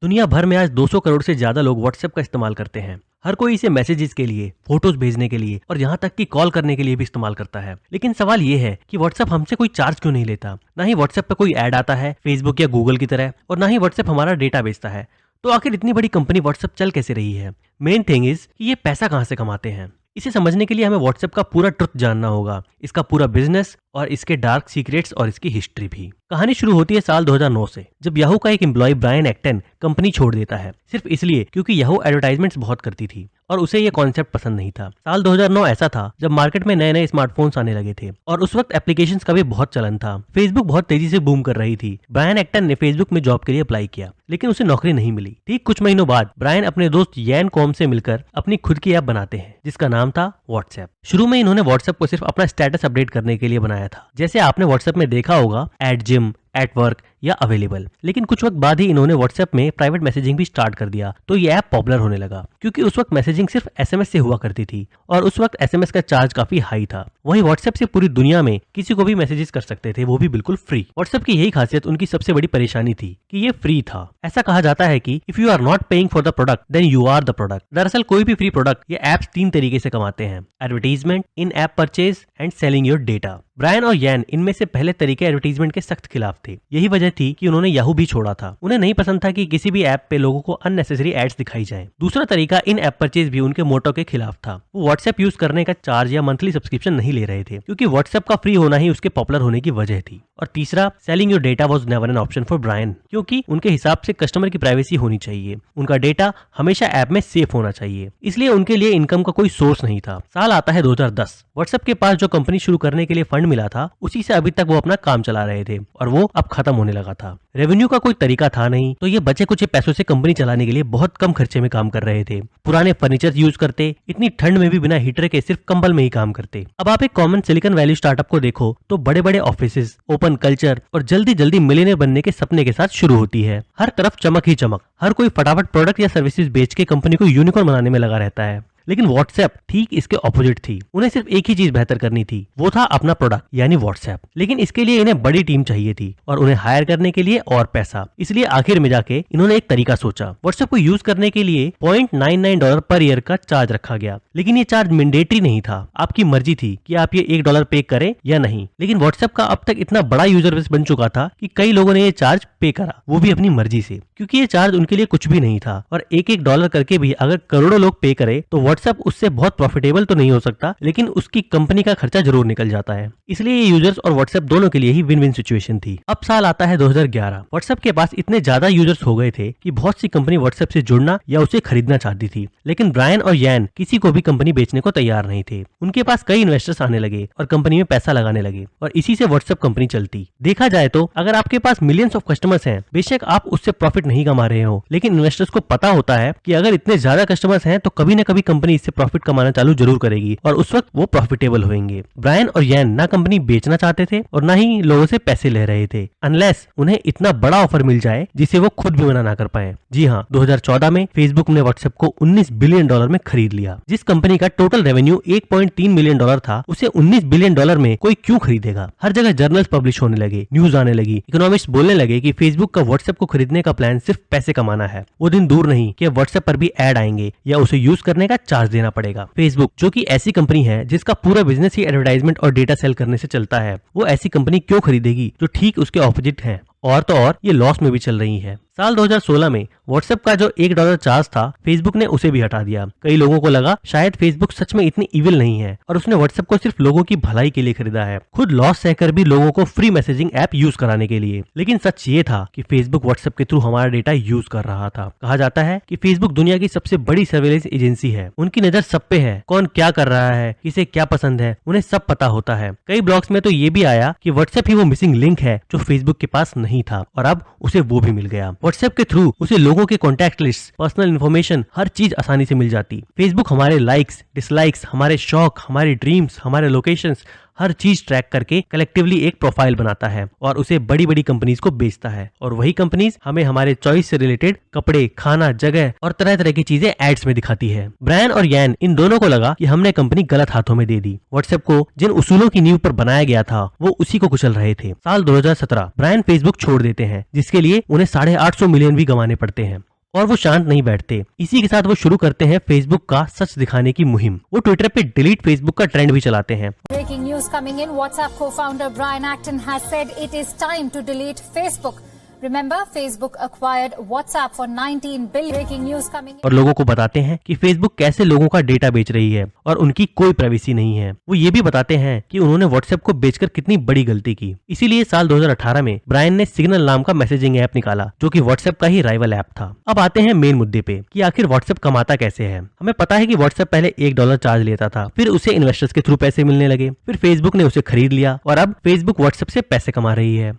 दुनिया भर में आज 200 करोड़ से ज्यादा लोग व्हाट्सएप का इस्तेमाल करते हैं। हर कोई इसे मैसेजेस के लिए, फोटोज भेजने के लिए और यहाँ तक कि कॉल करने के लिए भी इस्तेमाल करता है। लेकिन सवाल ये है कि व्हाट्सएप हमसे कोई चार्ज क्यों नहीं लेता? ना ही व्हाट्सएप पे कोई ऐड आता है फेसबुक या गूगल की तरह, और ना ही व्हाट्सएप हमारा डेटा बेचता है। तो आखिर इतनी बड़ी कंपनी व्हाट्सएप चल कैसे रही है? मेन थिंग इज कि ये पैसा कहाँ से कमाते हैं। इसे समझने के लिए हमें व्हाट्सएप का पूरा ट्रुथ जानना होगा, इसका पूरा बिजनेस और इसके डार्क सीक्रेट्स और इसकी हिस्ट्री भी। कहानी शुरू होती है साल 2009 से, जब याहू का एक एम्प्लॉय ब्रायन एक्टन कंपनी छोड़ देता है, सिर्फ इसलिए क्योंकि याहू एडवर्टाइजमेंट्स बहुत करती थी और उसे ये कॉन्सेप्ट पसंद नहीं था। साल 2009 ऐसा था जब मार्केट में नए नए स्मार्टफोन्स आने लगे थे और उस वक्त एप्लीकेशंस का भी बहुत चलन था। फेसबुक बहुत तेजी से बूम कर रही थी। ब्रायन एक्टन ने फेसबुक में जॉब के लिए अप्लाई किया, लेकिन उसे नौकरी नहीं मिली। ठीक कुछ महीनों बाद ब्रायन अपने दोस्त यैन कॉम से मिलकर अपनी खुद की ऐप बनाते हैं, जिसका नाम था व्हाट्सएप। शुरू में इन्होंने व्हाट्सएप को सिर्फ अपना स्टेटस अपडेट करने के लिए बनाया था, जैसे आपने व्हाट्सएप में देखा होगा एट जिम, एट वर्क या अवेलेबल। लेकिन कुछ वक्त बाद ही इन्होंने व्हाट्सएप में प्राइवेट मैसेजिंग भी स्टार्ट कर दिया, तो ये ऐप पॉपुलर होने लगा, क्योंकि उस वक्त मैसेजिंग सिर्फ एसएमएस से हुआ करती थी और उस वक्त एसएमएस का चार्ज काफी हाई था। वहीं व्हाट्सएप से पूरी दुनिया में किसी को भी मैसेजेस कर सकते थे, वो भी बिल्कुल फ्री। व्हाट्सएप की यही खासियत उनकी सबसे बड़ी परेशानी थी कि ये फ्री था। ऐसा कहा जाता है कि if you are not paying for the product then you are the product. दरअसल कोई भी फ्री प्रोडक्ट ये एप्स 3 तरीके से कमाते हैं: advertisement, in app purchase and selling your data. Brian और यैन इनमें से पहले तरीके एडवर्टीजमेंट के सख्त खिलाफ थे। यही वजह थी कि उन्होंने याहू भी छोड़ा था। उन्हें नहीं पसंद था कि किसी भी ऐप पे लोगों को अननेसेसरी एड्स दिखाई जाएं। दूसरा तरीका इन ऐप परचेज भी उनके मोटो के खिलाफ था। वो व्हाट्सएप यूज करने का चार्ज या मंथली सब्सक्रिप्शन नहीं ले रहे थे, क्योंकि व्हाट्सएप का फ्री होना ही उसके पॉपुलर होने की वजह थी। और तीसरा, selling your data was never an option for Brian, क्योंकि उनके हिसाब से कस्टमर की प्राइवेसी होनी चाहिए, उनका डेटा हमेशा ऐप में सेफ होना चाहिए। इसलिए उनके लिए इनकम का कोई सोर्स नहीं था। साल आता है 2010। व्हाट्सएप के पास जो कंपनी शुरू करने के लिए फंड मिला था, उसी से अभी तक वो अपना काम चला रहे थे और वो अब खत्म होने लगा था। रेवेन्यू का कोई तरीका था नहीं, तो ये बचे कुछ पैसों से कंपनी चलाने के लिए बहुत कम खर्चे में काम कर रहे थे। पुराने फर्नीचर यूज करते, इतनी ठंड में भी बिना हीटर के सिर्फ कंबल में ही काम करते। अब आप एक कॉमन सिलिकॉन वैली स्टार्टअप को देखो तो बड़े बड़े ऑफिसेज, ओपन कल्चर और जल्दी जल्दी मिलियनेयर बनने के सपने के साथ शुरू होती है। हर तरफ चमक ही चमक, हर कोई फटाफट प्रोडक्ट या सर्विसेज बेच के कंपनी को यूनिकॉर्न बनाने में लगा रहता है। लेकिन व्हाट्सएप ठीक इसके ऑपोजिट थी। उन्हें सिर्फ एक ही चीज बेहतर करनी थी, वो था अपना प्रोडक्ट यानी व्हाट्सएप। लेकिन इसके लिए इन्हें बड़ी टीम चाहिए थी और उन्हें हायर करने के लिए और पैसा। इसलिए आखिर में जाके इन्होंने एक तरीका सोचा। व्हाट्सएप को यूज करने के लिए $0.99 पर ईयर का चार्ज रखा गया। लेकिन ये चार्ज मैंडेटरी नहीं था, आपकी मर्जी थी कि आप ये $1 पे करें या नहीं। लेकिन व्हाट्सएप का अब तक इतना बड़ा यूजर बेस बन चुका था कि कई लोगों ने ये चार्ज पे करा, वो भी अपनी मर्जी से, क्योंकि ये चार्ज उनके लिए कुछ भी नहीं था। और एक $1 करके भी अगर करोड़ों लोग पे करे तो व्हाट्सएप उससे बहुत प्रॉफिटेबल तो नहीं हो सकता, लेकिन उसकी कंपनी का खर्चा जरूर निकल जाता है। इसलिए ये यूजर्स और व्हाट्सएप दोनों के लिए ही विन विन सिचुएशन थी। अब साल आता है 2011। व्हाट्सएप के पास इतने ज्यादा यूजर्स हो गए थे कि बहुत सी कंपनी व्हाट्सएप से जुड़ना या उसे खरीदना चाहती थी। लेकिन ब्रायन और यैन किसी को भी कंपनी बेचने को तैयार नहीं थे। उनके पास कई इन्वेस्टर्स आने लगे और कंपनी में पैसा लगाने लगे और इसी से व्हाट्सएप कंपनी चलती। देखा जाए तो अगर आपके पास मिलियंस ऑफ कस्टमर्स हैं, बेशक आप उससे प्रॉफिट नहीं कमा रहे हो, लेकिन इन्वेस्टर्स को पता होता है कि अगर इतने ज्यादा कस्टमर्स हैं तो कभी न कभी कंपनी इससे प्रॉफिट कमाना चालू जरूर करेगी और उस वक्त वो प्रॉफिटेबल होंगे। ब्रायन और यैन ना कंपनी बेचना चाहते थे और ना ही लोगों से पैसे ले रहे थे, अनलेस उन्हें इतना बड़ा ऑफर मिल जाए जिसे वो खुद भी मना ना कर पाए। जी हाँ, 2014 में फेसबुक ने व्हाट्सएप को $19 बिलियन में खरीद लिया। जिस कंपनी का टोटल रेवेन्यू $1.3 मिलियन था, उसे $19 बिलियन में कोई क्यों खरीदेगा? हर जगह जर्नल्स पब्लिश होने लगे, न्यूज आने लगी, इकोनॉमिस्ट बोलने लगे कि फेसबुक का व्हाट्सएप को खरीदने का प्लान सिर्फ पैसे कमाना है। वो दिन दूर नहीं कि व्हाट्सएप पर भी ऐड आएंगे या उसे यूज करने का चार्ज देना पड़ेगा। फेसबुक, जो कि ऐसी कंपनी है जिसका पूरा बिजनेस ही एडवर्टाइजमेंट और डेटा सेल करने से चलता है, वो ऐसी कंपनी क्यों खरीदेगी जो ठीक उसके ऑपोजिट है? और तो और ये लॉस में भी चल रही है। साल 2016 में व्हाट्सएप का जो $1 चार्ज था, फेसबुक ने उसे भी हटा दिया। कई लोगों को लगा शायद फेसबुक सच में इतनी इविल नहीं है और उसने व्हाट्सएप को सिर्फ लोगों की भलाई के लिए खरीदा है, खुद लॉस सहकर भी लोगों को फ्री मैसेजिंग ऐप यूज कराने के लिए। लेकिन सच ये था कि फेसबुक व्हाट्सएप के थ्रू हमारा डेटा यूज कर रहा था। कहा जाता है कि फेसबुक दुनिया की सबसे बड़ी सर्वेलेंस एजेंसी है। उनकी नजर सब पे है, कौन क्या कर रहा है, किसे क्या पसंद है, उन्हें सब पता होता है। कई ब्लॉग्स में तो ये भी आया कि व्हाट्सएप ही वो मिसिंग लिंक है जो फेसबुक के पास नहीं था और अब उसे वो भी मिल गया। व्हाट्सएप के थ्रू उसे लोगों के कॉन्टैक्ट लिस्ट, पर्सनल इन्फॉर्मेशन, हर चीज आसानी से मिल जाती। फेसबुक हमारे लाइक्स, डिसलाइक्स, हमारे शौक, हमारे ड्रीम्स, हमारे लोकेशंस, हर चीज ट्रैक करके कलेक्टिवली एक प्रोफाइल बनाता है और उसे बड़ी बड़ी कंपनीज को बेचता है। और वही कंपनीज हमें हमारे चॉइस से रिलेटेड कपड़े, खाना, जगह और तरह तरह की चीजें एड्स में दिखाती है। ब्रायन और यैन इन दोनों को लगा कि हमने कंपनी गलत हाथों में दे दी। व्हाट्सएप को जिन उसूलों की नींव पर बनाया गया था, वो उसी को कुचल रहे थे। साल 2017 ब्रायन फेसबुक छोड़ देते हैं, जिसके लिए उन्हें $850 मिलियन भी गंवाने पड़ते हैं। और वो शांत नहीं बैठते। इसी के साथ वो शुरू करते हैं फेसबुक का सच दिखाने की मुहिम। वो ट्विटर पे डिलीट फेसबुक का ट्रेंड भी चलाते हैं। Breaking news coming in. WhatsApp co-founder Brian Acton has said it is time to delete Facebook. Remember, Facebook acquired WhatsApp for 19 billion. Breaking news coming in. और लोगों को बताते हैं कि फेसबुक कैसे लोगों का डेटा बेच रही है और उनकी कोई प्राइवेसी नहीं है। वो ये भी बताते हैं कि उन्होंने व्हाट्सएप को बेचकर कितनी बड़ी गलती की। इसीलिए साल 2018 में ब्रायन ने सिग्नल नाम का मैसेजिंग ऐप निकाला, जो कि व्हाट्सएप का ही राइवल ऐप था। अब आते हैं मेन मुद्दे पे कि आखिर व्हाट्सएप कमाता कैसे है। हमें पता है कि व्हाट्सएप पहले $1 चार्ज लेता था, फिर उसे इन्वेस्टर्स के थ्रू पैसे मिलने लगे, फिर फेसबुक ने उसे खरीद लिया और अब फेसबुक व्हाट्सएप से पैसे कमा रही है।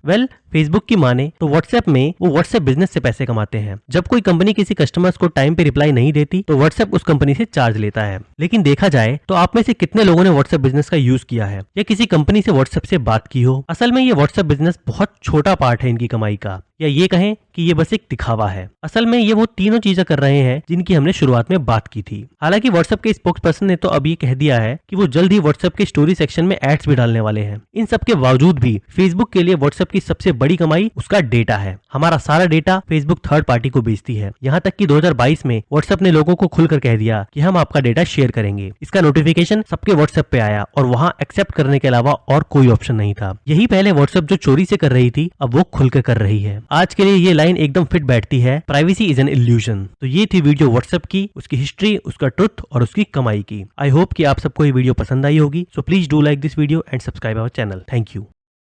फेसबुक की माने तो व्हाट्सएप में वो व्हाट्सएप बिजनेस से पैसे कमाते हैं। जब कोई कंपनी किसी कस्टमर्स को टाइम पे रिप्लाई नहीं देती तो व्हाट्सएप उस कंपनी से चार्ज लेता है। लेकिन देखा जाए तो आप में से कितने लोगों ने व्हाट्सएप बिजनेस का यूज किया है या किसी कंपनी से व्हाट्सएप से बात की हो। असल में ये व्हाट्सएप बिजनेस बहुत छोटा पार्ट है इनकी कमाई का, या ये कहें कि ये बस एक दिखावा है। असल में ये वो तीनों चीजें कर रहे हैं जिनकी हमने शुरुआत में बात की थी। हालांकि व्हाट्सएप के स्पोक्स पर्सन ने तो अब ये कह दिया है कि वो जल्द ही व्हाट्सएप के स्टोरी सेक्शन में एड्स भी डालने वाले हैं। इन सब के बावजूद भी फेसबुक के लिए व्हाट्सएप की सबसे बड़ी कमाई उसका डेटा है। हमारा सारा डेटा फेसबुक थर्ड पार्टी को बेचती है। यहाँ तक कि 2022 में व्हाट्सएप ने लोगों को खुलकर कह दिया कि हम आपका डेटा शेयर करेंगे। इसका नोटिफिकेशन सबके व्हाट्सएप पे आया और वहाँ एक्सेप्ट करने के अलावा और कोई ऑप्शन नहीं था। यही पहले व्हाट्सएप जो चोरी से कर रही थी अब वो खुलकर कर रही है। आज के लिए ये लाइन एकदम फिट बैठती है, प्राइवेसी इज एन इल्यूजन। तो ये थी वीडियो व्हाट्सएप की, उसकी हिस्ट्री, उसका ट्रुथ और उसकी कमाई की। आई होप कि आप सबको ये वीडियो पसंद आई होगी। So please do like this video and subscribe our channel. Thank you.